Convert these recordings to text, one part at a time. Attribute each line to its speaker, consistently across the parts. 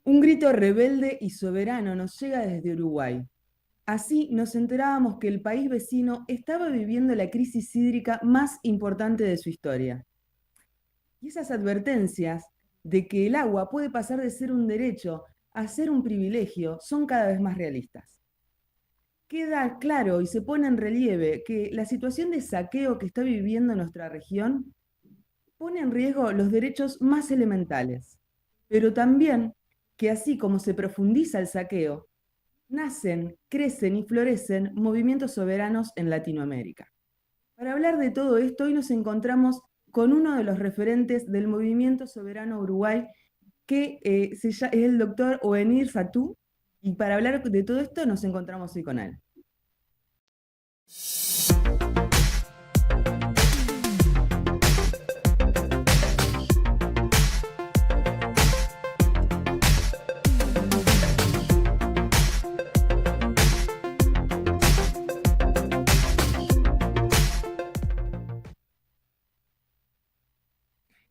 Speaker 1: Un grito rebelde y soberano nos llega desde Uruguay. Así nos enterábamos que el país vecino estaba viviendo la crisis hídrica más importante de su historia. Y esas advertencias de que el agua puede pasar de ser un derecho a ser un privilegio son cada vez más realistas. Queda claro y se pone en relieve que la situación de saqueo que está viviendo nuestra región pone en riesgo los derechos más elementales, pero también que así como se profundiza el saqueo, nacen, crecen y florecen movimientos soberanos en Latinoamérica. Para hablar de todo esto, hoy nos encontramos con uno de los referentes del movimiento soberano Uruguay, que es el doctor Oenir Satú, y para hablar de todo esto nos encontramos hoy con él.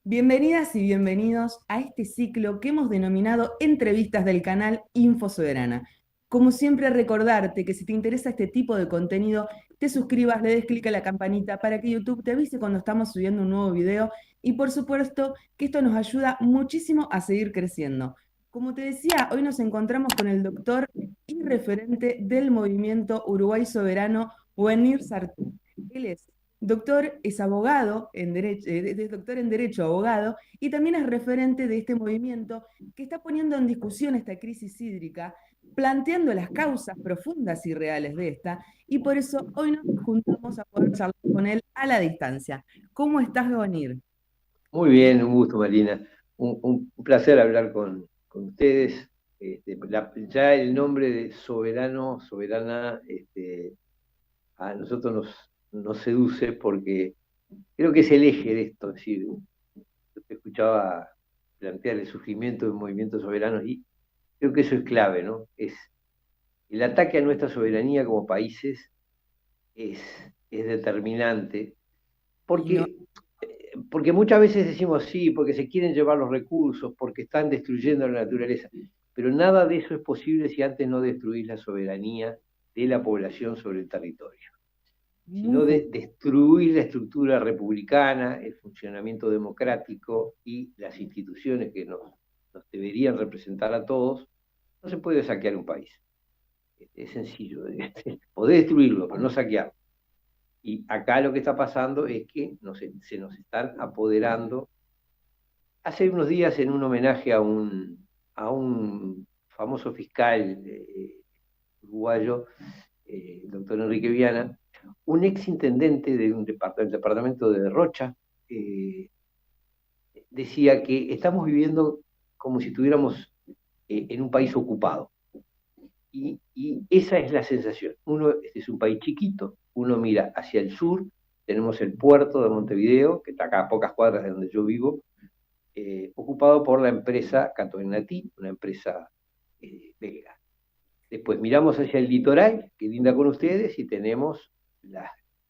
Speaker 1: Bienvenidas y bienvenidos a este ciclo que hemos denominado Entrevistas del canal Info Soberana. Como siempre, recordarte que si te interesa este tipo de contenido, te suscribas, le des clic a la campanita para que YouTube te avise cuando estamos subiendo un nuevo video y por supuesto que esto nos ayuda muchísimo a seguir creciendo. Como te decía, hoy nos encontramos con el doctor y referente del movimiento Uruguay Soberano, Wenir Sartú. Él es doctor, es abogado en derecho, es doctor en derecho, abogado, y también es referente de este movimiento que está poniendo en discusión esta crisis hídrica, planteando las causas profundas y reales de esta, y por eso hoy nos juntamos a poder charlar con él a la distancia. ¿Cómo estás, Gonir?
Speaker 2: Muy bien, un gusto, Marina. Un placer hablar con ustedes. Ya el nombre de soberano, soberana, a nosotros nos seduce porque creo que es el eje de esto. Es decir, yo te escuchaba plantear el surgimiento de movimientos soberanos y creo que eso es clave, ¿no? Es el ataque a nuestra soberanía como países es, es determinante
Speaker 1: Y no,
Speaker 2: porque porque muchas veces decimos sí, porque se quieren llevar los recursos, porque están destruyendo la naturaleza, pero nada de eso es posible si antes no destruís la soberanía de la población sobre el territorio. Si
Speaker 1: muy
Speaker 2: no
Speaker 1: justo.
Speaker 2: destruís la estructura republicana, el funcionamiento democrático y las instituciones que nos deberían representar a todos, no se puede saquear un país. Es sencillo. Podés destruirlo, pero no saquearlo. Y acá lo que está pasando es que se nos están apoderando. Hace unos días, en un homenaje a un famoso fiscal uruguayo, el doctor Enrique Viana, un ex intendente de un departamento de Rocha, eh, decía que estamos viviendo como si estuviéramos en un país ocupado. Y esa es la sensación. Este es un país chiquito, uno mira hacia el sur, tenemos el puerto de Montevideo, que está acá a pocas cuadras de donde yo vivo, ocupado por la empresa Catoenatí, una empresa belga. Después miramos hacia el litoral, que linda con ustedes, y tenemos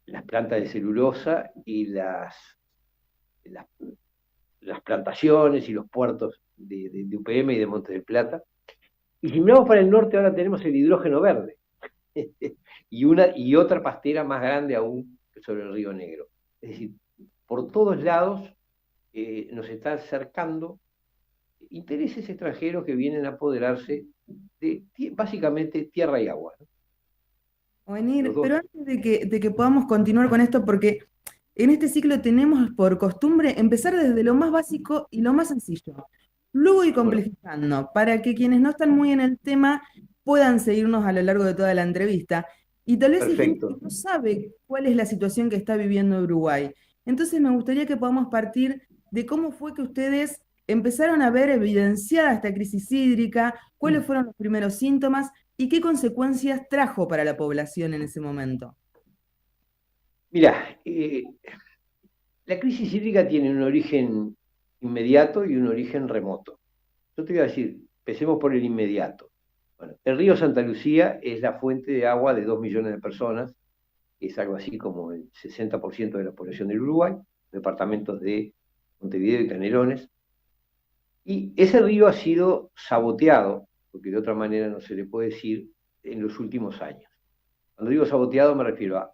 Speaker 2: las plantas de celulosa y las, las plantaciones y los puertos de UPM y de Montes del Plata. Y si miramos para el norte, ahora tenemos el hidrógeno verde y otra pastera más grande aún sobre el Río Negro. Es decir, por todos lados nos están acercando intereses extranjeros que vienen a apoderarse de básicamente tierra y agua, ¿no? Los
Speaker 1: Venir,
Speaker 2: dos.
Speaker 1: pero antes de que podamos continuar con esto, porque en este ciclo tenemos por costumbre empezar desde lo más básico y lo más sencillo, luego ir
Speaker 2: ¿Cómo no?
Speaker 1: complejizando, para que quienes no están muy en el tema puedan seguirnos a lo largo de toda la entrevista. Y tal vez hay gente que
Speaker 2: Perfecto.
Speaker 1: no sabe cuál es la situación que está viviendo Uruguay. Entonces me gustaría que podamos partir de cómo fue que ustedes empezaron a ver evidenciada esta crisis hídrica, cuáles fueron los primeros síntomas y qué consecuencias trajo para la población en ese momento.
Speaker 2: Mira, la crisis hídrica tiene un origen inmediato y un origen remoto. Yo te voy a decir, empecemos por el inmediato. Bueno, el río Santa Lucía es la fuente de agua de 2 millones de personas, que es algo así como el 60% de la población del Uruguay, departamentos de Montevideo y Canelones. Y ese río ha sido saboteado, porque de otra manera no se le puede decir, en los últimos años. Cuando digo saboteado me refiero a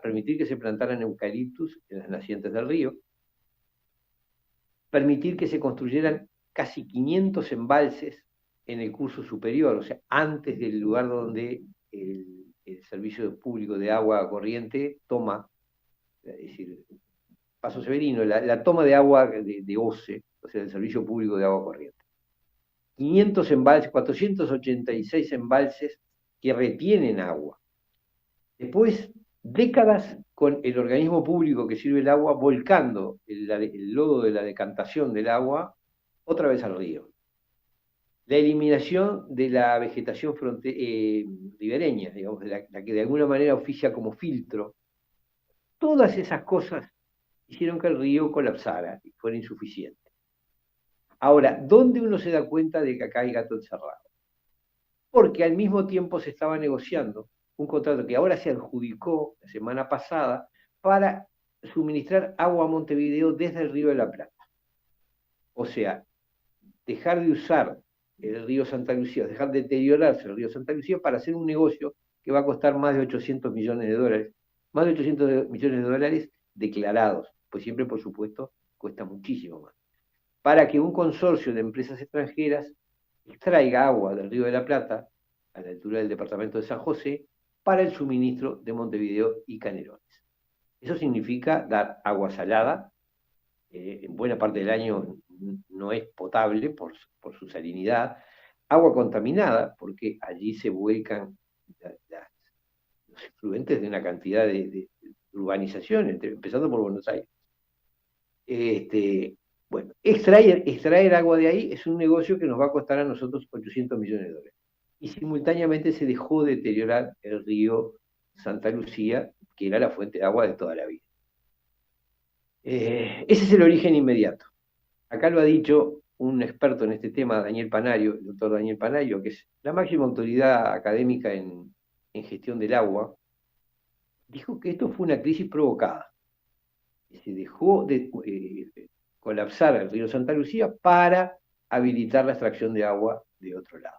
Speaker 2: permitir que se plantaran eucaliptus en las nacientes del río, permitir que se construyeran casi 500 embalses en el curso superior, o sea, antes del lugar donde el servicio público de agua corriente toma, es decir, Paso Severino, la toma de agua de OCE, o sea, del servicio público de agua corriente. 500 embalses, 486 embalses que retienen agua. Después, décadas con el organismo público que sirve el agua volcando el lodo de la decantación del agua otra vez al río. La eliminación de la vegetación ribereña, digamos, la que de alguna manera oficia como filtro. Todas esas cosas hicieron que el río colapsara y fuera insuficiente. Ahora, ¿dónde uno se da cuenta de que acá hay gato encerrado? Porque al mismo tiempo se estaba negociando un contrato que ahora se adjudicó la semana pasada para suministrar agua a Montevideo desde el Río de la Plata. O sea, dejar de usar el río Santa Lucía, dejar de deteriorarse el río Santa Lucía para hacer un negocio que va a costar más de 800 millones de dólares, más de 800 millones de dólares declarados, pues siempre, por supuesto, cuesta muchísimo más, para que un consorcio de empresas extranjeras extraiga agua del Río de la Plata, a la altura del departamento de San José, para el suministro de Montevideo y Canelones. Eso significa dar agua salada, en buena parte del año no es potable por su salinidad, agua contaminada, porque allí se vuelcan los efluentes de una cantidad de urbanizaciones, empezando por Buenos Aires. Bueno, extraer agua de ahí es un negocio que nos va a costar a nosotros 800 millones de dólares. Y simultáneamente se dejó de deteriorar el río Santa Lucía, que era la fuente de agua de toda la vida. Ese es el origen inmediato. Acá lo ha dicho un experto en este tema, Daniel Panario, el doctor Daniel Panario, que es la máxima autoridad académica en gestión del agua, dijo que esto fue una crisis provocada. Se dejó de colapsar el río Santa Lucía para habilitar la extracción de agua de otro lado.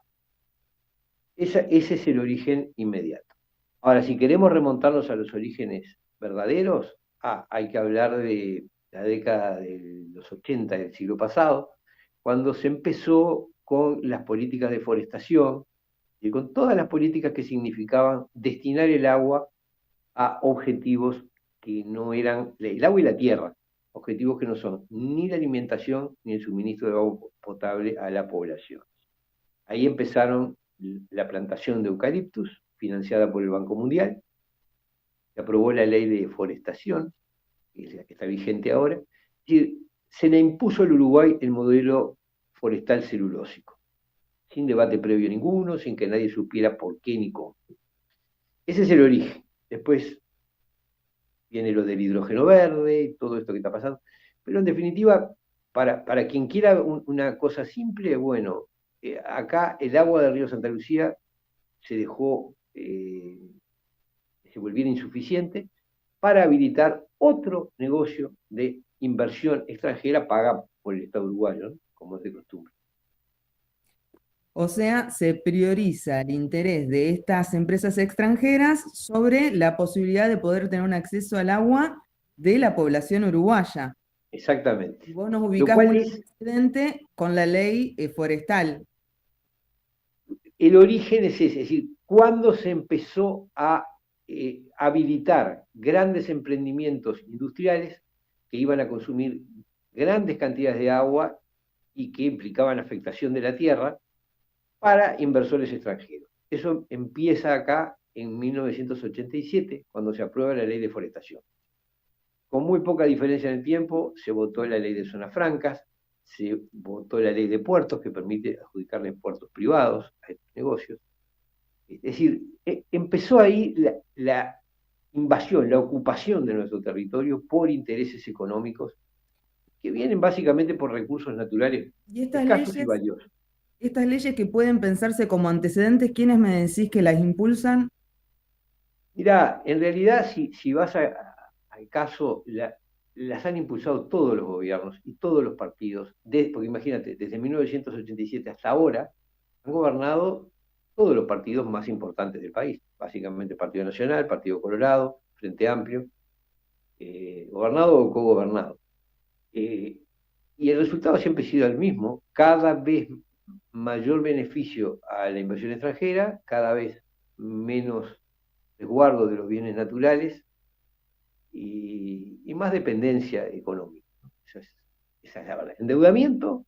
Speaker 2: Ese es el origen inmediato. Ahora, si queremos remontarnos a los orígenes verdaderos, hay que hablar de la década de los 80 del siglo pasado, cuando se empezó con las políticas de forestación y con todas las políticas que significaban destinar el agua a objetivos que no eran el agua y la tierra, objetivos que no son ni la alimentación ni el suministro de agua potable a la población. Ahí empezaron la plantación de eucaliptus, financiada por el Banco Mundial, se aprobó la ley de forestación, que es la que está vigente ahora, y se le impuso al Uruguay el modelo forestal celulósico, sin debate previo ninguno, sin que nadie supiera por qué ni cómo. Ese es el origen. Después viene lo del hidrógeno verde, todo esto que está pasando. Pero en definitiva, para quien quiera una cosa simple, bueno, acá el agua del río Santa Lucía se dejó, se volviera insuficiente para habilitar otro negocio de inversión extranjera paga por el Estado uruguayo, ¿no? Como es de costumbre.
Speaker 1: O sea, se prioriza el interés de estas empresas extranjeras sobre la posibilidad de poder tener un acceso al agua de la población uruguaya.
Speaker 2: Exactamente.
Speaker 1: Y vos nos ubicás un antecedente con la ley forestal.
Speaker 2: El origen es ese, es decir, cuando se empezó a habilitar grandes emprendimientos industriales que iban a consumir grandes cantidades de agua y que implicaban afectación de la tierra para inversores extranjeros. Eso empieza acá en 1987, cuando se aprueba la ley de forestación. Con muy poca diferencia en el tiempo, se votó la ley de zonas francas, se votó la ley de puertos, que permite adjudicarle puertos privados a estos negocios. Es decir, empezó ahí la invasión, la ocupación de nuestro territorio por intereses económicos que vienen básicamente por recursos naturales escasos y valiosos.
Speaker 1: Estas leyes que pueden pensarse como antecedentes, ¿quiénes me decís que las impulsan?
Speaker 2: Mirá, en realidad, si vas al caso, las han impulsado todos los gobiernos y todos los partidos, porque imagínate, desde 1987 hasta ahora, han gobernado todos los partidos más importantes del país, básicamente Partido Nacional, Partido Colorado, Frente Amplio, gobernado o cogobernado. Y el resultado siempre ha sido el mismo, cada vez mayor beneficio a la inversión extranjera, cada vez menos resguardo de los bienes naturales y más dependencia económica. Esa es la verdad. Endeudamiento,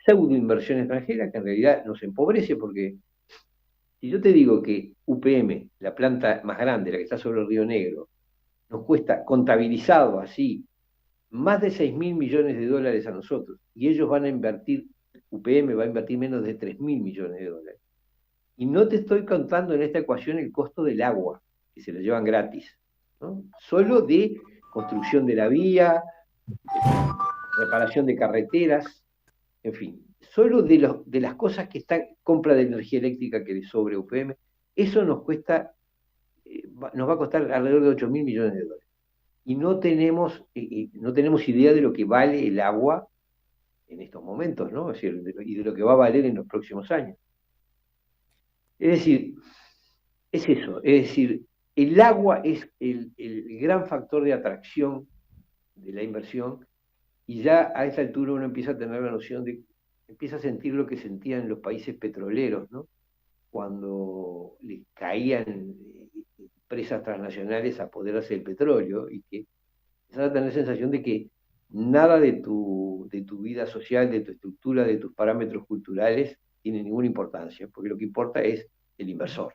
Speaker 2: pseudo inversión extranjera, que en realidad nos empobrece porque si yo te digo que UPM, la planta más grande, la que está sobre el Río Negro, nos cuesta contabilizado así más de 6.000 millones de dólares a nosotros, y ellos van a invertir, UPM va a invertir menos de 3.000 millones de dólares. Y no te estoy contando en esta ecuación el costo del agua, que se lo llevan gratis, ¿no? Solo de construcción de la vía, reparación de carreteras, en fin, solo de las cosas que están, compra de energía eléctrica que le sobre UPM, eso nos cuesta, nos va a costar alrededor de 8.000 millones de dólares. Y no tenemos idea de lo que vale el agua en estos momentos, ¿no? Es decir, y de lo que va a valer en los próximos años. Es decir, es eso, es decir, el agua es el gran factor de atracción de la inversión y ya a esa altura uno empieza a tener la noción de, empieza a sentir lo que sentían los países petroleros, ¿no? Cuando les caían empresas transnacionales a apoderarse del petróleo y que empiezan a tener la sensación de que nada de tu vida social, de tu estructura, de tus parámetros culturales tiene ninguna importancia, porque lo que importa es el inversor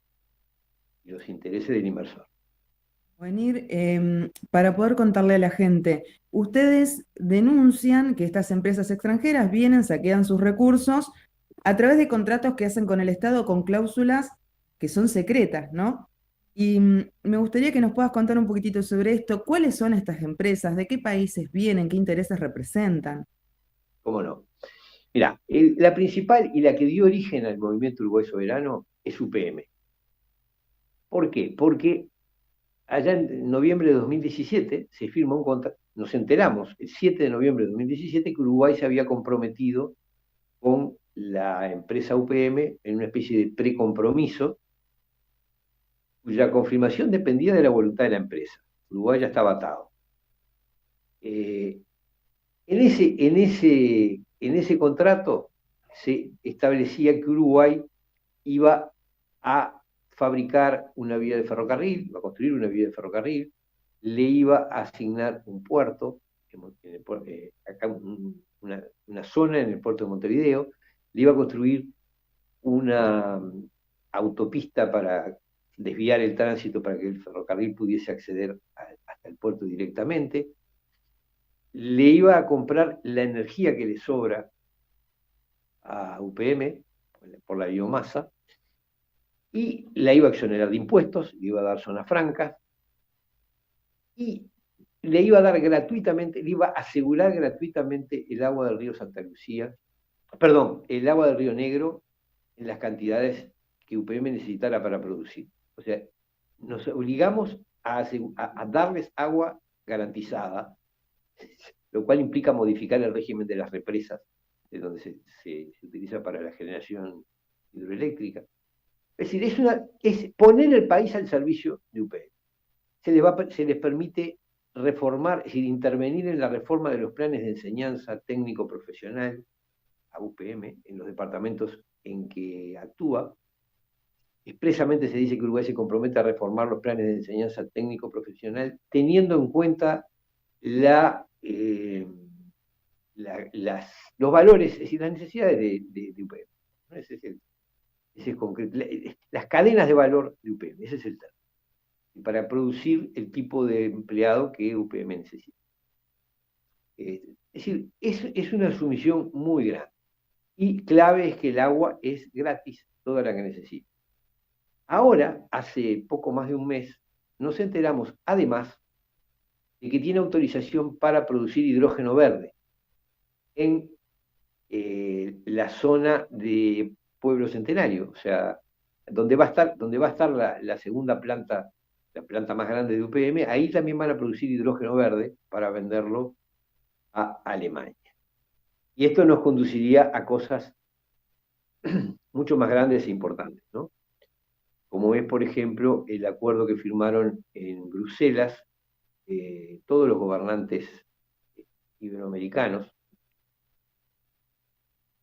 Speaker 2: y los intereses del inversor.
Speaker 1: Wenir, para poder contarle a la gente, ustedes denuncian que estas empresas extranjeras vienen, saquean sus recursos a través de contratos que hacen con el Estado con cláusulas que son secretas, ¿no? Y me gustaría que nos puedas contar un poquitito sobre esto. ¿Cuáles son estas empresas? ¿De qué países vienen? ¿Qué intereses representan?
Speaker 2: ¿Cómo no? Mira, la principal y la que dio origen al movimiento Uruguay Soberano es UPM. ¿Por qué? Porque allá en noviembre de 2017 se firma un contrato, nos enteramos el 7 de noviembre de 2017 que Uruguay se había comprometido con la empresa UPM en una especie de precompromiso cuya confirmación dependía de la voluntad de la empresa. Uruguay ya estaba atado. En ese contrato se establecía que Uruguay iba a fabricar una vía de ferrocarril, iba a construir una vía de ferrocarril, le iba a asignar un puerto, acá una zona en el puerto de Montevideo, le iba a construir una autopista para desviar el tránsito para que el ferrocarril pudiese acceder hasta el puerto directamente, le iba a comprar la energía que le sobra a UPM por la biomasa y la iba a exonerar de impuestos, le iba a dar zonas francas y le iba a dar gratuitamente, le iba a asegurar gratuitamente el agua del río Santa Lucía, perdón, el agua del río Negro en las cantidades que UPM necesitara para producir. O sea, nos obligamos a darles agua garantizada, lo cual implica modificar el régimen de las represas, de donde se utiliza para la generación hidroeléctrica. Es decir, es poner el país al servicio de UPM. Se les permite reformar, es decir, intervenir en la reforma de los planes de enseñanza técnico-profesional a UPM, en los departamentos en que actúa. Expresamente se dice que Uruguay se compromete a reformar los planes de enseñanza técnico-profesional, teniendo en cuenta los valores, es decir, las necesidades de UPM. Ese es concreto. Las cadenas de valor de UPM, ese es el término. Para producir el tipo de empleado que UPM necesita. Es decir, es una sumisión muy grande. Y clave es que el agua es gratis, toda la que necesita. Ahora, hace poco más de un mes, nos enteramos, además, de que tiene autorización para producir hidrógeno verde en la zona de Pueblo Centenario, o sea, donde va a estar la segunda planta la planta más grande de UPM, ahí también van a producir hidrógeno verde para venderlo a Alemania. Y esto nos conduciría a cosas mucho más grandes e importantes, ¿no? Como es, por ejemplo, el acuerdo que firmaron en Bruselas todos los gobernantes iberoamericanos,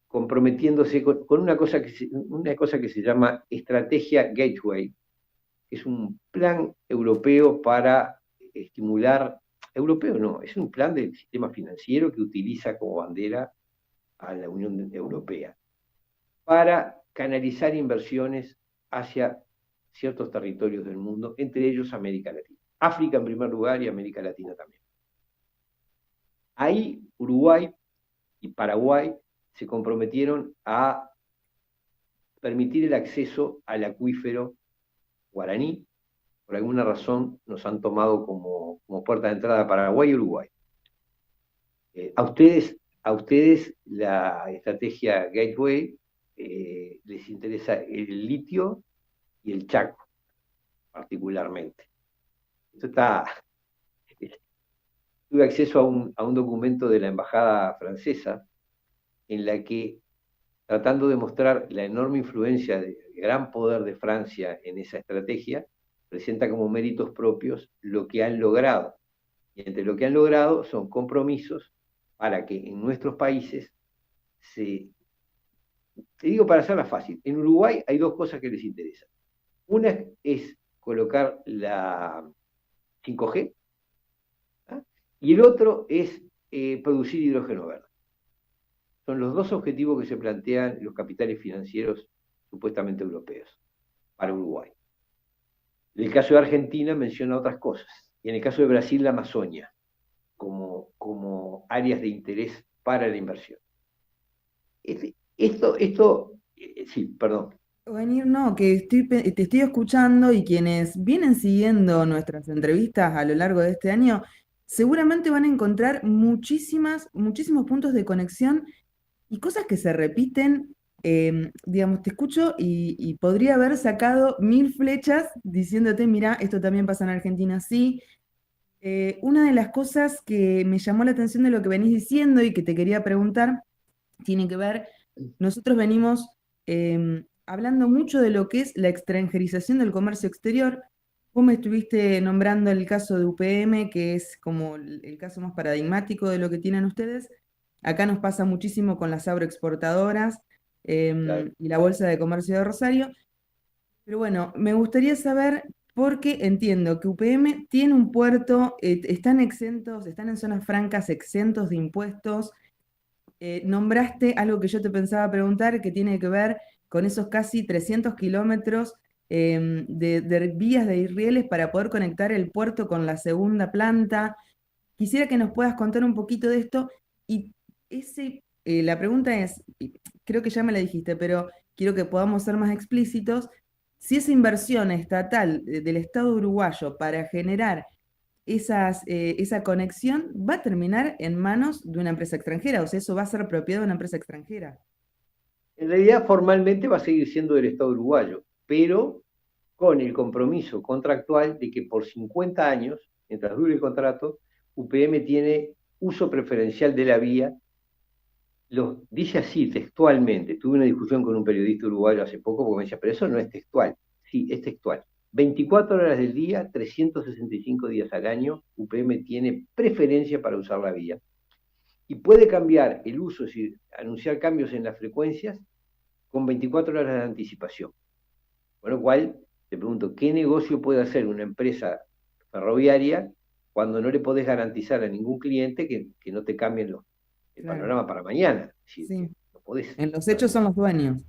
Speaker 2: comprometiéndose con una cosa que se llama Estrategia Gateway, que es un plan europeo para estimular, europeo no, es un plan del sistema financiero que utiliza como bandera a la Unión Europea para canalizar inversiones hacia ciertos territorios del mundo, entre ellos América Latina. África en primer lugar y América Latina también. Ahí Uruguay y Paraguay se comprometieron a permitir el acceso al acuífero guaraní. Por alguna razón nos han tomado como puerta de entrada a Paraguay y Uruguay. A ustedes la estrategia Gateway les interesa el litio y el Chaco, particularmente. Tuve acceso a un documento de la Embajada francesa en la que, tratando de mostrar la enorme influencia del gran poder de Francia en esa estrategia, presenta como méritos propios lo que han logrado. Y entre lo que han logrado son compromisos para que en nuestros países te digo para hacerla fácil, en Uruguay hay dos cosas que les interesan. Una es colocar la 5G, ¿ah? Y el otro es producir hidrógeno verde. Son los dos objetivos que se plantean los capitales financieros supuestamente europeos para Uruguay. En el caso de Argentina menciona otras cosas, y en el caso de Brasil la Amazonia, como áreas de interés para la inversión. Sí, perdón.
Speaker 1: Venir, no, que te estoy escuchando y quienes vienen siguiendo nuestras entrevistas a lo largo de este año, seguramente van a encontrar muchísimos puntos de conexión y cosas que se repiten. Digamos, te escucho y podría haber sacado 1000 flechas diciéndote, mira, esto también pasa en Argentina, sí. Una de las cosas que me llamó la atención de lo que venís diciendo y que te quería preguntar tiene que ver, nosotros venimos hablando mucho de lo que es la extranjerización del comercio exterior. Vos me estuviste nombrando el caso de UPM, que es como el caso más paradigmático de lo que tienen ustedes. Acá nos pasa muchísimo con las agroexportadoras
Speaker 2: Claro.
Speaker 1: y la Bolsa de Comercio de Rosario. Pero bueno, me gustaría saber, porque entiendo que UPM tiene un puerto, están exentos, están en zonas francas exentos de impuestos. Nombraste algo que yo te pensaba preguntar, que tiene que ver con esos casi 300 kilómetros de vías de rieles para poder conectar el puerto con la segunda planta. Quisiera que nos puedas contar un poquito de esto. Y la pregunta es, creo que ya me la dijiste, pero quiero que podamos ser más explícitos. Si esa inversión estatal del Estado uruguayo para generar esa conexión va a terminar en manos de una empresa extranjera, o sea, eso va a ser propiedad de una empresa extranjera.
Speaker 2: En realidad, formalmente va a seguir siendo del Estado uruguayo, pero con el compromiso contractual de que por 50 años, mientras dure el contrato, UPM tiene uso preferencial de la vía. Dice así textualmente. Tuve una discusión con un periodista uruguayo hace poco porque me decía, pero eso no es textual. Sí, es textual. 24 horas del día, 365 días al año, UPM tiene preferencia para usar la vía. Y puede cambiar el uso, es decir, anunciar cambios en las frecuencias con 24 horas de anticipación. Con lo cual, te pregunto, ¿qué negocio puede hacer una empresa ferroviaria cuando no le podés garantizar a ningún cliente que no te cambien el
Speaker 1: Claro,
Speaker 2: panorama para mañana? Es decir,
Speaker 1: sí.
Speaker 2: que no podés.
Speaker 1: En los hechos son los dueños.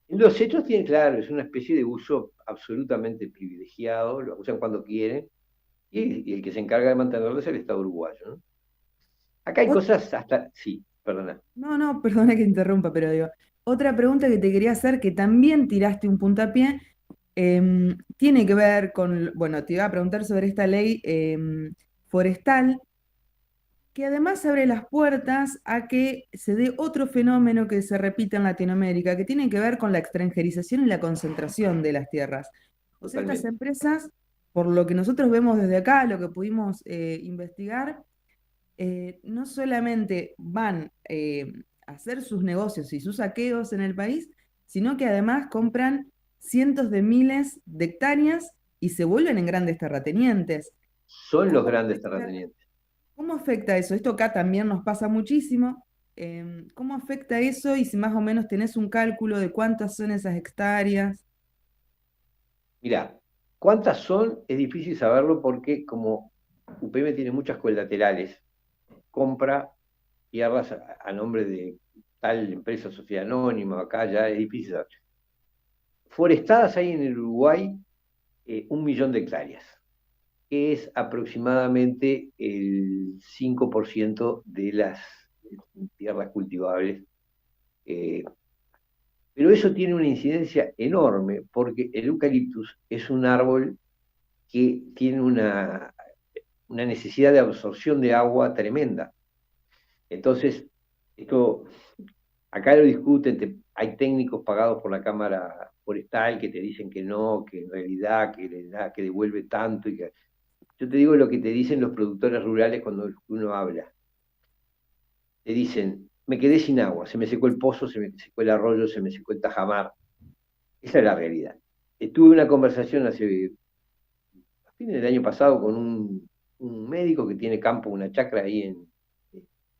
Speaker 2: Los hechos tienen, claro, es una especie de uso absolutamente privilegiado, lo usan cuando quieren, y el que se encarga de mantenerlo es el Estado uruguayo, ¿no? Acá hay
Speaker 1: Ot-
Speaker 2: cosas hasta, sí, perdona.
Speaker 1: no, perdona que interrumpa, pero digo, otra pregunta que te quería hacer, que también tiraste un puntapié, tiene que ver con, bueno, te iba a preguntar sobre esta ley forestal, que además abre las puertas a que se dé otro fenómeno que se repite en Latinoamérica, que tiene que ver con la extranjerización y la concentración de las tierras. O sea, estas
Speaker 2: Totalmente.
Speaker 1: empresas por lo que nosotros vemos desde acá, lo que pudimos investigar, no solamente van a hacer sus negocios y sus saqueos en el país, sino que además compran cientos de miles de hectáreas y se vuelven en grandes terratenientes.
Speaker 2: Son los
Speaker 1: ¿Cómo
Speaker 2: grandes
Speaker 1: afecta,
Speaker 2: terratenientes.
Speaker 1: cómo afecta eso? Esto acá también nos pasa muchísimo. ¿Cómo afecta eso? Y si más o menos tenés un cálculo de cuántas son esas hectáreas.
Speaker 2: Mirá, ¿cuántas son? Es difícil saberlo porque como UPM tiene muchas colaterales, compra tierras a nombre de tal empresa, sociedad anónima, acá ya es difícil saber. Forestadas hay en el Uruguay 1 millón de hectáreas, que es aproximadamente el 5% de las tierras cultivables. eh, pero eso tiene una incidencia enorme porque el eucaliptus es un árbol que tiene una necesidad de absorción de agua tremenda. Entonces, esto acá lo discuten, hay técnicos pagados por la Cámara Forestal que te dicen que no, que en realidad que le da, que devuelve tanto. Yo te digo lo que te dicen los productores rurales cuando uno habla. Te dicen, me quedé sin agua, se me secó el pozo, se me secó el arroyo, se me secó el tajamar. Esa es la realidad. Tuve una conversación a fines del año pasado con un médico que tiene campo, una chacra ahí en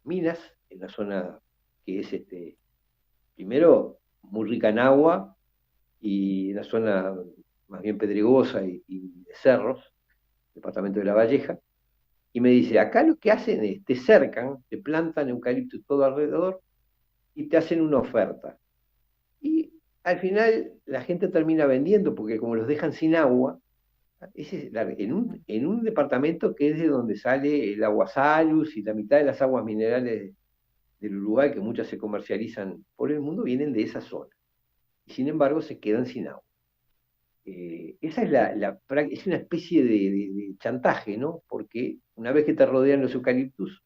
Speaker 2: Minas, en la zona que es primero muy rica en agua y una zona más bien pedregosa y de cerros, departamento de La Valleja, y me dice, acá lo que hacen es, te cercan, te plantan eucalipto todo alrededor y te hacen una oferta. Y al final la gente termina vendiendo porque como los dejan sin agua, en un departamento que es de donde sale el agua salus y la mitad de las aguas minerales del Uruguay, que muchas se comercializan por el mundo, vienen de esa zona. Y sin embargo se quedan sin agua. Esa es es una especie de chantaje, ¿no? Porque una vez que te rodean los eucaliptus,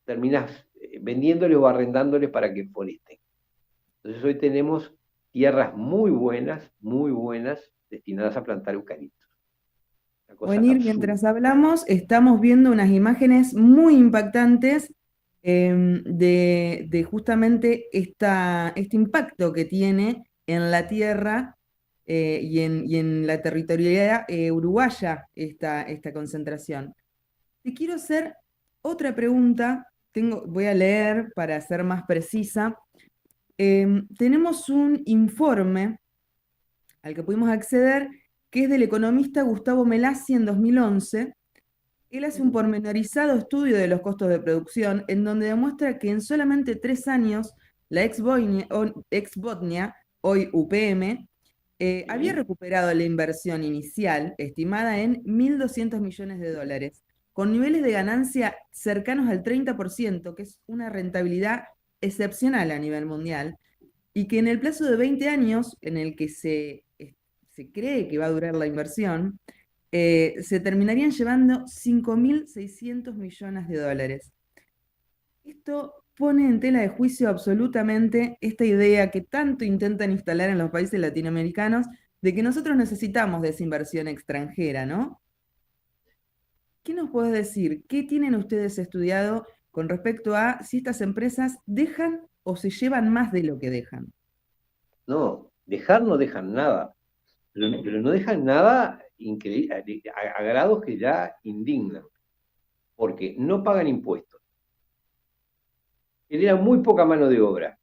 Speaker 2: terminas vendiéndoles o arrendándoles para que foresten. Entonces hoy tenemos tierras muy buenas, destinadas a plantar eucaliptus. Una cosa
Speaker 1: Wenir,
Speaker 2: absurda.
Speaker 1: mientras hablamos, estamos viendo unas imágenes muy impactantes de justamente este impacto que tiene en la tierra y en la territorialidad uruguaya esta concentración. Te quiero hacer otra pregunta, voy a leer para ser más precisa. Tenemos un informe al que pudimos acceder, que es del economista Gustavo Melassi en 2011. Él hace un pormenorizado estudio de los costos de producción, en donde demuestra que en solamente 3 años, la ex Botnia, hoy UPM, había
Speaker 2: Sí.
Speaker 1: recuperado la inversión inicial, estimada en 1.200 millones de dólares, con niveles de ganancia cercanos al 30%, que es una rentabilidad excepcional a nivel mundial, y que en el plazo de 20 años, en el que se cree que va a durar la inversión, se terminarían llevando 5.600 millones de dólares. Esto pone en tela de juicio absolutamente esta idea que tanto intentan instalar en los países latinoamericanos de que nosotros necesitamos de esa inversión extranjera, ¿no? ¿Qué nos puedes decir? ¿Qué tienen ustedes estudiado con respecto a si estas empresas dejan o se llevan más de lo que dejan?
Speaker 2: No, dejar no dejan nada, pero no dejan nada increíble, a grados que ya indignan, porque no pagan impuestos, generan muy poca mano de obra,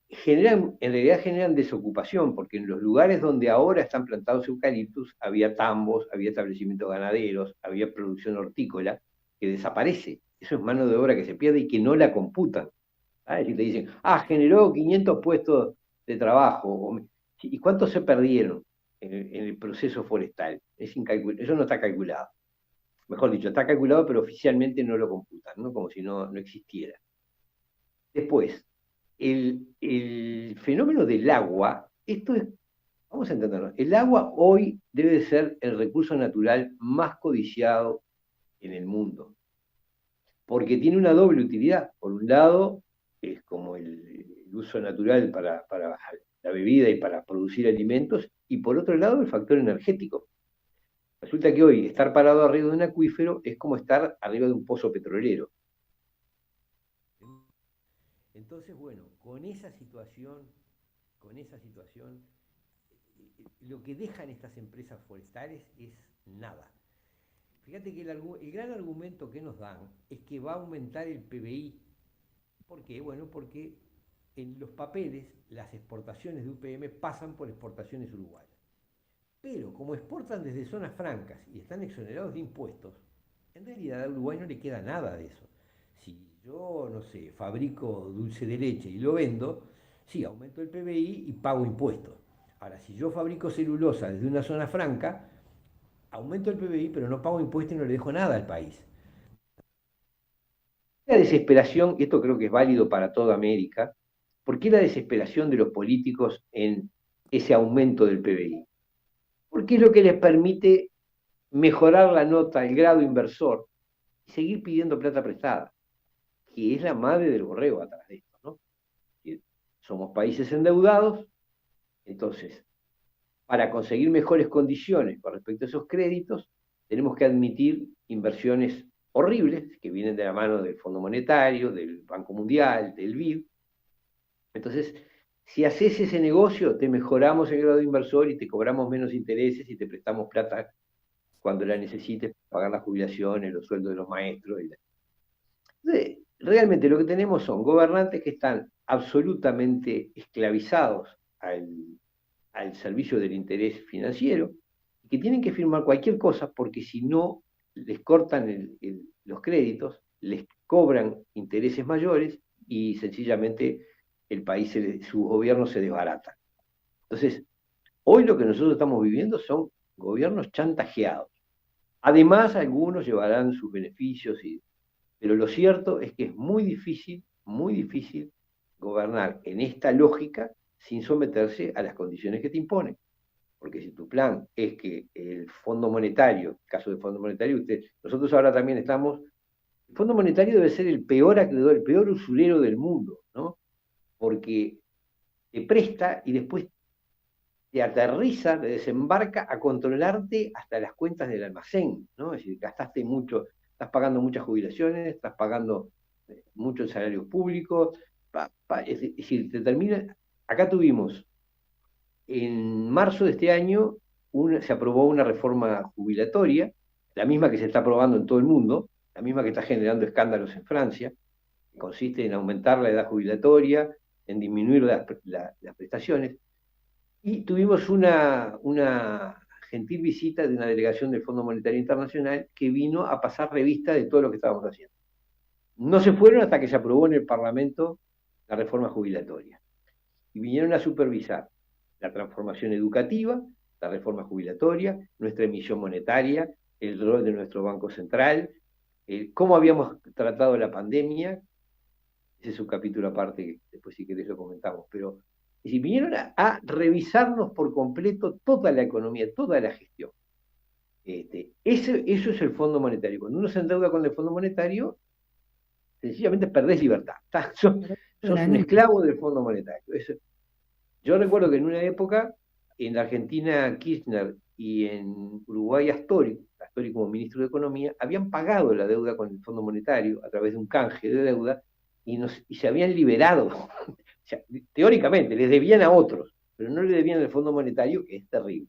Speaker 2: en realidad generan desocupación, porque en los lugares donde ahora están plantados eucaliptus había tambos, había establecimientos ganaderos, había producción hortícola, que desaparece. Eso es mano de obra que se pierde y que no la computan. Es decir, te dicen, generó 500 puestos de trabajo. Sí, ¿y cuántos se perdieron en el proceso forestal? Eso no está calculado. Mejor dicho, está calculado, pero oficialmente no lo computan, ¿no? Como si no existiera. Después, el fenómeno del agua, vamos a entenderlo, el agua hoy debe ser el recurso natural más codiciado en el mundo, porque tiene una doble utilidad. Por un lado, es como el uso natural para la bebida y para producir alimentos, y por otro lado, el factor energético. resulta que hoy estar parado arriba de un acuífero es como estar arriba de un pozo petrolero. Entonces, bueno, con esa situación, lo que dejan estas empresas forestales es nada. Fíjate que el gran argumento que nos dan es que va a aumentar el PBI. ¿Por qué? Bueno, porque en los papeles las exportaciones de UPM pasan por exportaciones uruguayas. Pero como exportan desde zonas francas y están exonerados de impuestos, en realidad a Uruguay no le queda nada de eso. Si yo, no sé, fabrico dulce de leche y lo vendo, sí, aumento el PBI y pago impuestos. Ahora, si yo fabrico celulosa desde una zona franca, aumento el PBI, pero no pago impuestos y no le dejo nada al país. La desesperación, y esto creo que es válido para toda América, ¿por qué la desesperación de los políticos en ese aumento del PBI? Porque es lo que les permite mejorar la nota, el grado inversor, y seguir pidiendo plata prestada, que es la madre del borrego atrás de esto, ¿no? Somos países endeudados, entonces, para conseguir mejores condiciones con respecto a esos créditos, tenemos que admitir inversiones horribles que vienen de la mano del Fondo Monetario, del Banco Mundial, del BID. Entonces, si haces ese negocio, te mejoramos el grado inversor y te cobramos menos intereses y te prestamos plata cuando la necesites para pagar las jubilaciones, los sueldos de los maestros. Entonces, realmente lo que tenemos son gobernantes que están absolutamente esclavizados al servicio del interés financiero, y que tienen que firmar cualquier cosa porque si no les cortan los créditos, les cobran intereses mayores y sencillamente el país, su gobierno se desbarata. Entonces, hoy lo que nosotros estamos viviendo son gobiernos chantajeados. Además, algunos llevarán sus beneficios, pero lo cierto es que es muy difícil gobernar en esta lógica sin someterse a las condiciones que te imponen. Porque si tu plan es que el Fondo Monetario, caso del Fondo Monetario, nosotros ahora también estamos, el Fondo Monetario debe ser el peor acreedor, el peor usurero del mundo, ¿no? Porque te presta y después te aterriza, te desembarca a controlarte hasta las cuentas del almacén, ¿no? Es decir, gastaste mucho, estás pagando muchas jubilaciones, estás pagando mucho en salarios públicos, es decir, te termina. Acá tuvimos, en marzo de este año, se aprobó una reforma jubilatoria, la misma que se está aprobando en todo el mundo, la misma que está generando escándalos en Francia, que consiste en aumentar la edad jubilatoria, en disminuir las prestaciones, y tuvimos una gentil visita de una delegación del Fondo Monetario Internacional que vino a pasar revista de todo lo que estábamos haciendo. No se fueron hasta que se aprobó en el Parlamento la reforma jubilatoria. Y vinieron a supervisar la transformación educativa, la reforma jubilatoria, nuestra emisión monetaria, el rol de nuestro Banco Central, cómo habíamos tratado la pandemia. Ese es un capítulo aparte, que después si querés lo comentamos, pero si vinieron a revisarnos por completo toda la economía, toda la gestión. Eso es el Fondo Monetario. Cuando uno se endeuda con el Fondo Monetario, sencillamente perdés libertad. Sos un esclavo del Fondo Monetario. Yo recuerdo que en una época, en la Argentina Kirchner y en Uruguay Astori como ministro de Economía, habían pagado la deuda con el Fondo Monetario a través de un canje de deuda y se habían liberado. O sea, teóricamente, les debían a otros, pero no le debían al Fondo Monetario, que es terrible.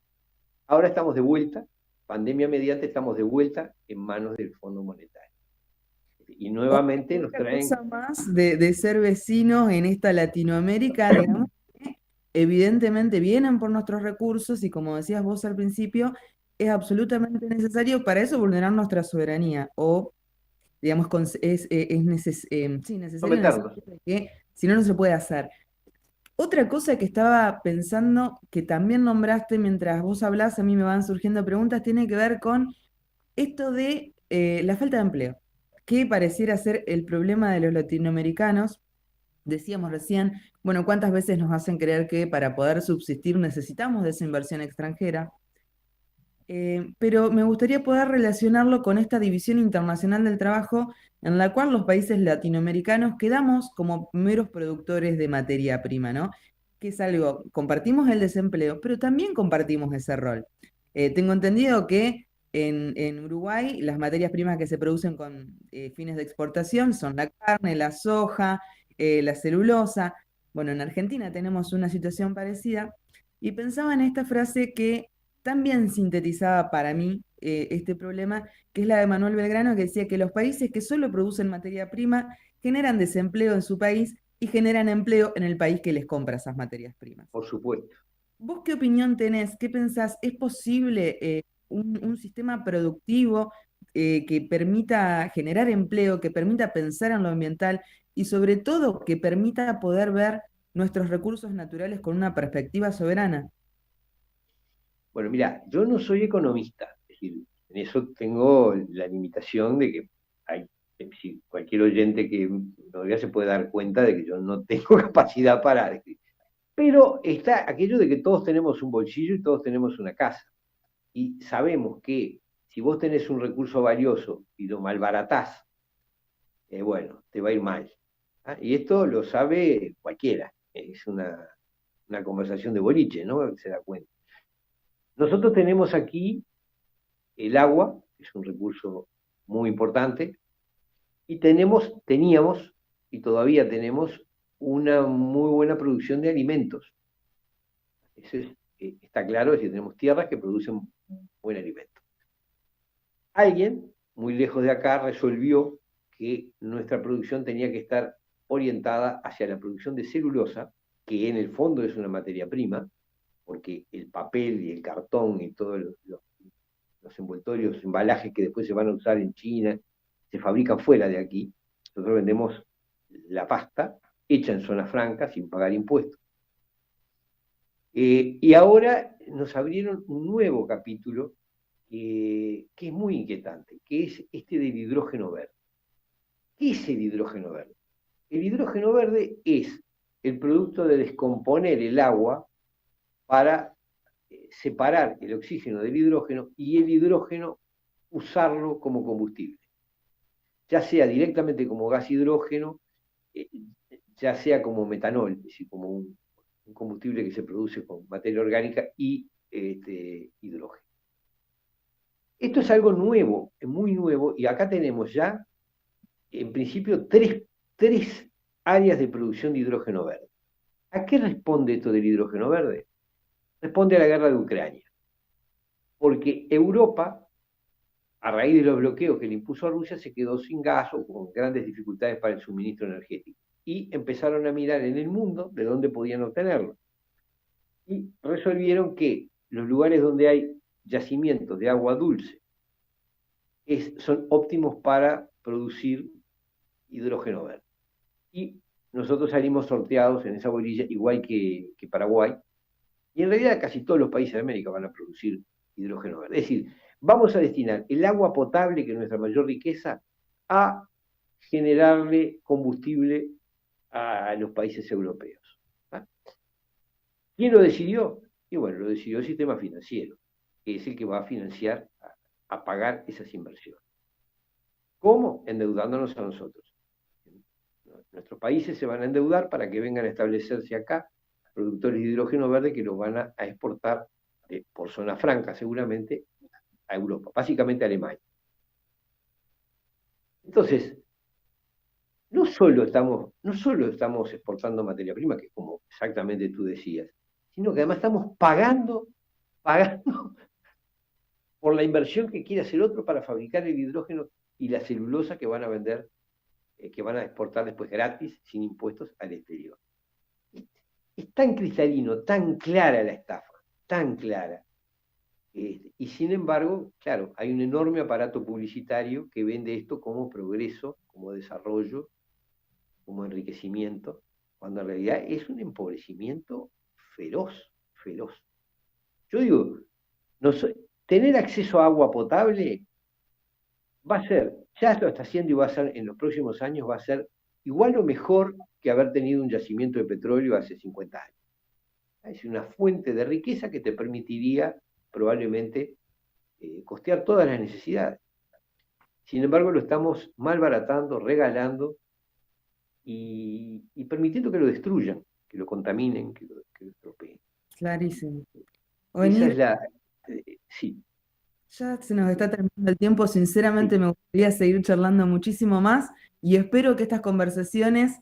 Speaker 2: Ahora estamos de vuelta, pandemia mediante, estamos de vuelta en manos del Fondo Monetario. Y nuevamente nos traen...
Speaker 1: Cosa más de ser vecinos en esta Latinoamérica, digamos, que evidentemente vienen por nuestros recursos y como decías vos al principio, es absolutamente necesario para eso vulnerar nuestra soberanía o, digamos, sí, necesario en el sentido de que si no, no se puede hacer. Otra cosa que estaba pensando, que también nombraste mientras vos hablás, a mí me van surgiendo preguntas, tiene que ver con esto de la falta de empleo, que pareciera ser el problema de los latinoamericanos. Decíamos recién, bueno, ¿cuántas veces nos hacen creer que para poder subsistir necesitamos de esa inversión extranjera? Pero me gustaría poder relacionarlo con esta división internacional del trabajo en la cual los países latinoamericanos quedamos como meros productores de materia prima, ¿no? Que es algo, compartimos el desempleo, pero también compartimos ese rol. Tengo entendido que En Uruguay, las materias primas que se producen con fines de exportación son la carne, la soja, la celulosa. Bueno, en Argentina tenemos una situación parecida y pensaba en esta frase que también sintetizaba para mí este problema, que es la de Manuel Belgrano, que decía que los países que solo producen materia prima generan desempleo en su país y generan empleo en el país que les compra esas materias primas.
Speaker 2: Por supuesto.
Speaker 1: ¿Vos qué opinión tenés? ¿Qué pensás? ¿Es posible un sistema productivo que permita generar empleo, que permita pensar en lo ambiental y sobre todo que permita poder ver nuestros recursos naturales con una perspectiva soberana?
Speaker 2: Bueno, mira, yo no soy economista, es decir, en eso tengo la limitación de que hay, si cualquier oyente que me oiga se puede dar cuenta de que yo no tengo capacidad para decir. Pero está aquello de que todos tenemos un bolsillo y todos tenemos una casa. Y sabemos que si vos tenés un recurso valioso y lo malbaratás, bueno, te va a ir mal. ¿Ah? Y esto lo sabe cualquiera. Es una conversación de boliche, ¿no? Se da cuenta. Nosotros tenemos aquí el agua, que es un recurso muy importante, y teníamos y todavía tenemos una muy buena producción de alimentos. Eso está claro, es decir, tenemos tierras que producen buen alimento. Alguien, muy lejos de acá, resolvió que nuestra producción tenía que estar orientada hacia la producción de celulosa, que en el fondo es una materia prima, porque el papel y el cartón y todos los envoltorios, embalajes que después se van a usar en China, se fabrican fuera de aquí. Nosotros vendemos la pasta hecha en zona franca sin pagar impuestos. Y ahora nos abrieron un nuevo capítulo que es muy inquietante, que es este del hidrógeno verde. ¿Qué es el hidrógeno verde? El hidrógeno verde es el producto de descomponer el agua para separar el oxígeno del hidrógeno y el hidrógeno usarlo como combustible, ya sea directamente como gas hidrógeno, eh, ya sea como metanol, es decir, como un combustible que se produce con materia orgánica y hidrógeno. Esto es algo nuevo, es muy nuevo, y acá tenemos ya, en principio, tres áreas de producción de hidrógeno verde. ¿A qué responde esto del hidrógeno verde? Responde a la guerra de Ucrania. Porque Europa, a raíz de los bloqueos que le impuso a Rusia, se quedó sin gas o con grandes dificultades para el suministro energético. Y empezaron a mirar en el mundo de dónde podían obtenerlo. Y resolvieron que los lugares donde hay yacimientos de agua dulce son óptimos para producir hidrógeno verde. Y nosotros salimos sorteados en esa bolilla, igual que Paraguay, y en realidad casi todos los países de América van a producir hidrógeno verde. Es decir, vamos a destinar el agua potable, que es nuestra mayor riqueza, a generarle combustible a los países europeos. ¿Ah? ¿Quién lo decidió? Y bueno, lo decidió el sistema financiero, que es el que va a financiar, a pagar esas inversiones. ¿Cómo? Endeudándonos a nosotros. Nuestros países se van a endeudar para que vengan a establecerse acá productores de hidrógeno verde que los van a exportar por zona franca seguramente a Europa, básicamente a Alemania. Entonces, no solo estamos exportando materia prima, que es como exactamente tú decías, sino que además estamos pagando por la inversión que quiere hacer otro para fabricar el hidrógeno y la celulosa que van a vender, que van a exportar después gratis, sin impuestos, al exterior. Es tan cristalino, tan clara la estafa, tan clara. Y sin embargo, claro, hay un enorme aparato publicitario que vende esto como progreso, como desarrollo, como enriquecimiento, cuando en realidad es un empobrecimiento feroz, feroz. Yo digo, no tener acceso a agua potable va a ser, ya lo está haciendo y va a ser en los próximos años, va a ser igual o mejor que haber tenido un yacimiento de petróleo hace 50 años. Es una fuente de riqueza que te permitiría probablemente costear todas las necesidades. Sin embargo, lo estamos malbaratando, regalando y permitiendo que lo destruyan, que lo contaminen, que lo estropeen.
Speaker 1: Clarísimo.
Speaker 2: Esa
Speaker 1: Onir,
Speaker 2: es la... sí.
Speaker 1: Ya se nos está terminando el tiempo, sinceramente me gustaría seguir charlando muchísimo más y espero que estas conversaciones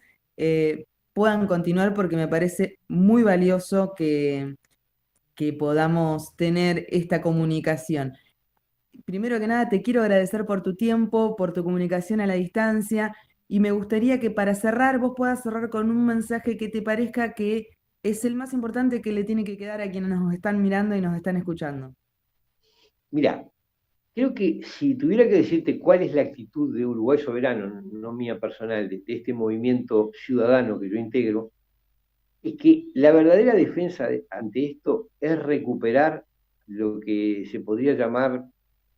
Speaker 1: puedan continuar porque me parece muy valioso que podamos tener esta comunicación. Primero que nada, te quiero agradecer por tu tiempo, por tu comunicación a la distancia y me gustaría que para cerrar vos puedas cerrar con un mensaje que te parezca que es el más importante que le tiene que quedar a quienes nos están mirando y nos están escuchando.
Speaker 2: Mira, creo que si tuviera que decirte cuál es la actitud de Uruguay Soberano, no mía personal, de este movimiento ciudadano que yo integro, es que la verdadera defensa ante esto es recuperar lo que se podría llamar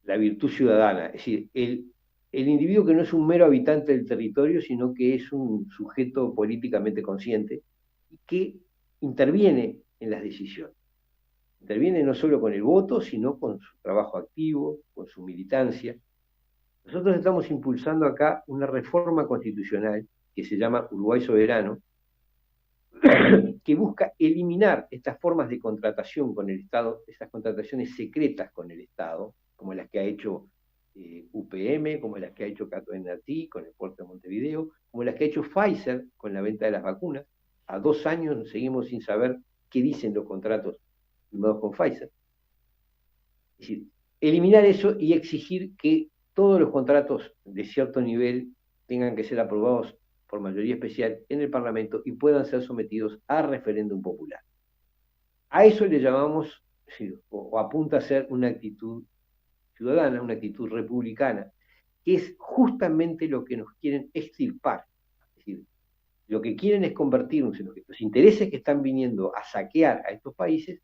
Speaker 2: la virtud ciudadana, es decir, el individuo que no es un mero habitante del territorio, sino que es un sujeto políticamente consciente y que interviene en las decisiones. Interviene no solo con el voto, sino con su trabajo activo, con su militancia. Nosotros estamos impulsando acá una reforma constitucional que se llama Uruguay Soberano, que busca eliminar estas formas de contratación con el Estado, estas contrataciones secretas con el Estado, como las que ha hecho UPM, como las que ha hecho Cato Energy con el puerto de Montevideo, como las que ha hecho Pfizer con la venta de las vacunas. A 2 años seguimos sin saber qué dicen los contratos firmados con Pfizer. Es decir, eliminar eso y exigir que todos los contratos de cierto nivel tengan que ser aprobados por mayoría especial en el Parlamento y puedan ser sometidos a referéndum popular. A eso le llamamos, o apunta a ser una actitud ciudadana, una actitud republicana, que es justamente lo que nos quieren extirpar. Es decir, lo que quieren es convertirnos en los intereses que están viniendo a saquear a estos países,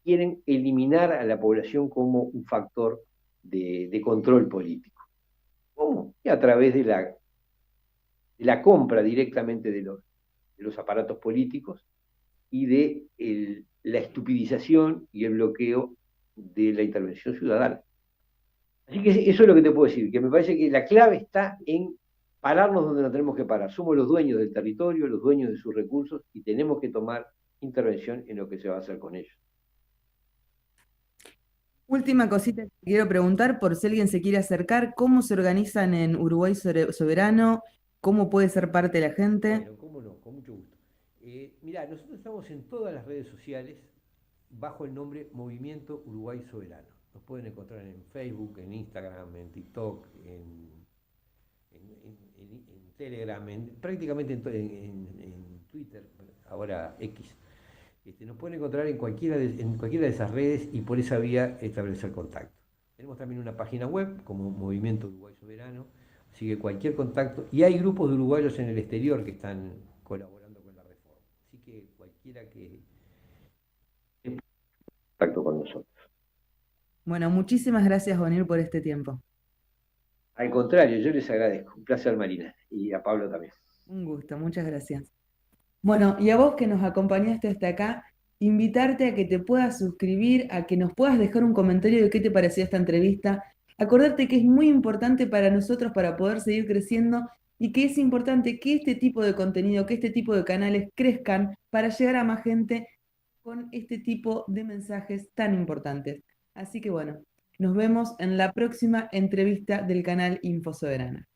Speaker 2: quieren eliminar a la población como un factor de control político. ¿Cómo? Y a través de la compra directamente de los aparatos políticos y de la estupidización y el bloqueo de la intervención ciudadana. Así que eso es lo que te puedo decir, que me parece que la clave está en pararnos donde nos tenemos que parar. Somos los dueños del territorio, los dueños de sus recursos y tenemos que tomar intervención en lo que se va a hacer con ellos.
Speaker 1: Última cosita que quiero preguntar por si alguien se quiere acercar, ¿cómo se organizan en Uruguay Soberano? ¿Cómo puede ser parte de la gente?
Speaker 2: Bueno, cómo no, con mucho gusto. Mirá, nosotros estamos en todas las redes sociales bajo el nombre Movimiento Uruguay Soberano. Nos pueden encontrar en Facebook, en Instagram, en TikTok, en Telegram, prácticamente en Twitter, ahora X. Nos pueden encontrar en cualquiera de esas redes y por esa vía establecer contacto. Tenemos también una página web como Movimiento Uruguay Soberano, así que cualquier contacto. Y hay grupos de uruguayos en el exterior que están colaborando con la reforma. Así que cualquiera que contacto con nosotros.
Speaker 1: Bueno, muchísimas gracias, Bonir, por este tiempo.
Speaker 2: Al contrario, yo les agradezco. Un placer, Marina. Y a Pablo también.
Speaker 1: Un gusto, muchas gracias. Bueno, y a vos que nos acompañaste hasta acá, invitarte a que te puedas suscribir, a que nos puedas dejar un comentario de qué te pareció esta entrevista. Acordarte que es muy importante para nosotros para poder seguir creciendo y que es importante que este tipo de contenido, que este tipo de canales crezcan para llegar a más gente con este tipo de mensajes tan importantes. Así que bueno, nos vemos en la próxima entrevista del canal Info Soberana.